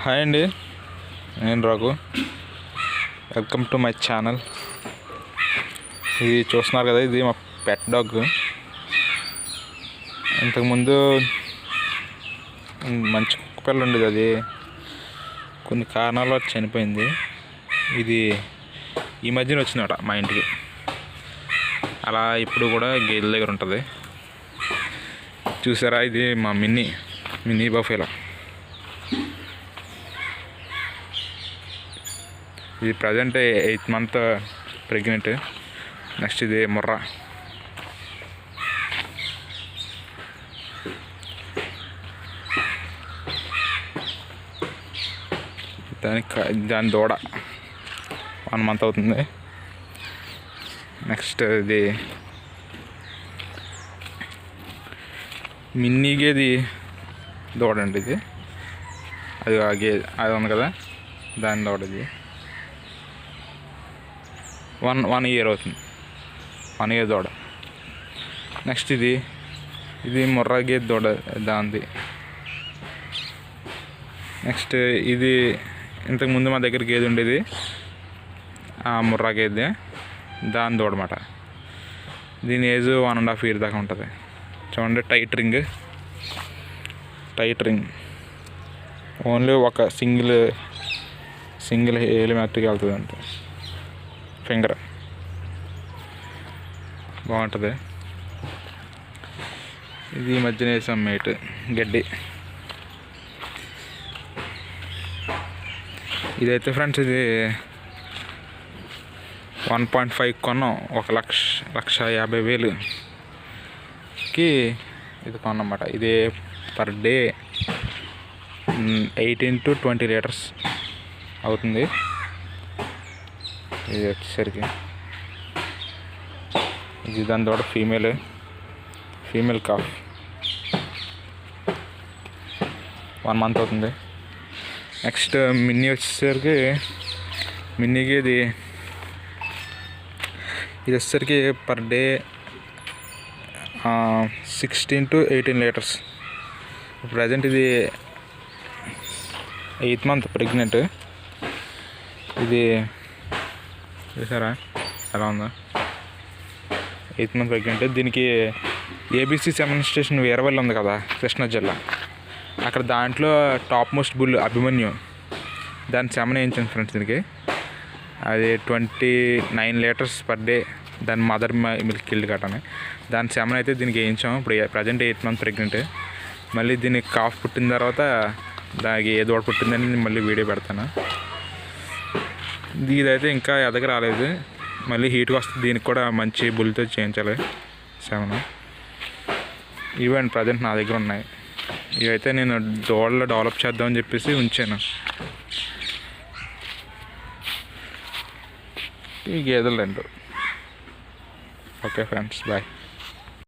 Hi అండి, నేను Raghu. Welcome to my channel. ఇది చూస్తున్నారు కదా, ఇది మా పెట్ డాగ్. ఇంతకుముందు మంచి కుక్క పిల్ల ఉండేది, అది కొన్ని కారణాల వల్ల చనిపోయింది. ఇది ఈ మధ్యన వచ్చిందట మా ఇంటికి. అలా ఇప్పుడు కూడా గేదెల దగ్గర ఉంటుంది. చూసారా, ఇది మా మినీ బఫెలో. ఇది present 8th month pregnant. Next ఇది ముర్రా. దాని దూడ 1 month అవుతుంది. నెక్స్ట్ ఇది మిన్నీ గేది దూడ అండి. ఇది అది ఉంది కదా, దాని దూడ. ఇది 1 year అవుతుంది, 1 year దూడ. నెక్స్ట్ ఇది ముర్రా గేదె దూడ, దాంది. నెక్స్ట్ ఇది ఇంతకుముందు మా దగ్గర గేదె ఉండేది, ఆ ముర్రా గేదె, దాని దూడ అన్నమాట. దీని ఏజ్ 1.5 year దాకా ఉంటుంది. చూడండి, టైట్ రింగ్ ఓన్లీ ఒక సింగిల్ ఏలు మెత్తకి వెళ్తుంది అంతే, ఫింగర్. బాగుంటుంది. ఇది ఈ మధ్యన వేసాం మేట్, గడ్డి. ఇదైతే ఫ్రెండ్స్, ఇది 1.5 కొన్నాం. 1,50,000కి ఇది కొన్నమాట. ఇది పర్ డే 18 to 20 లీటర్స్ అవుతుంది. ఇది వచ్చేసరికి ఇది దాని తోట ఫీమేల్ కాఫ్. 1 month అవుతుంది. నెక్స్ట్ మిన్నీ వచ్చేసరికి, మిన్నీకి ఇది వచ్చేసరికి per day 16 to 18 litres. Present ఇది 8th month ప్రెగ్నెంట్. ఇది చూసారా ఎలా ఉందో, 8th month ప్రెగ్నెంట్. దీనికి ఏబీసీ సెమెన్ స్టేషన్ వీరవల్లి ఉంది కదా, కృష్ణా జిల్లా. అక్కడ దాంట్లో టాప్ మోస్ట్ బుల్ అభిమన్యు, దాని సెమెన్ వేయించాను ఫ్రెండ్స్. దీనికి అది 29 లీటర్స్ పర్ డే. దాని మదర్ మిల్క్ కిల్డ్ కట్టని దాని సెమెన్ అయితే దీనికి వేయించాము. ఇప్పుడు ప్రజెంట్ 8th month ప్రెగ్నెంట్. మళ్ళీ దీనికి కాఫ్ పుట్టిన తర్వాత దానికి ఏ దూడ పుట్టిందని నేను మళ్ళీ వీడియో పెడతాను. ఇదైతే ఇంకా ఎదగ రాలేదు, మళ్ళీ హీట్గా వస్తుంది. దీనికి కూడా మంచి బుల్తో చేయించాలి సెమెన్. ఇవన్నీ ప్రజెంట్ నా దగ్గర ఉన్నాయి. ఇవైతే నేను దూడలో డెవలప్ చేద్దామని చెప్పేసి ఉంచాను. ఈ గేదెలు 2. Okay friends, bye.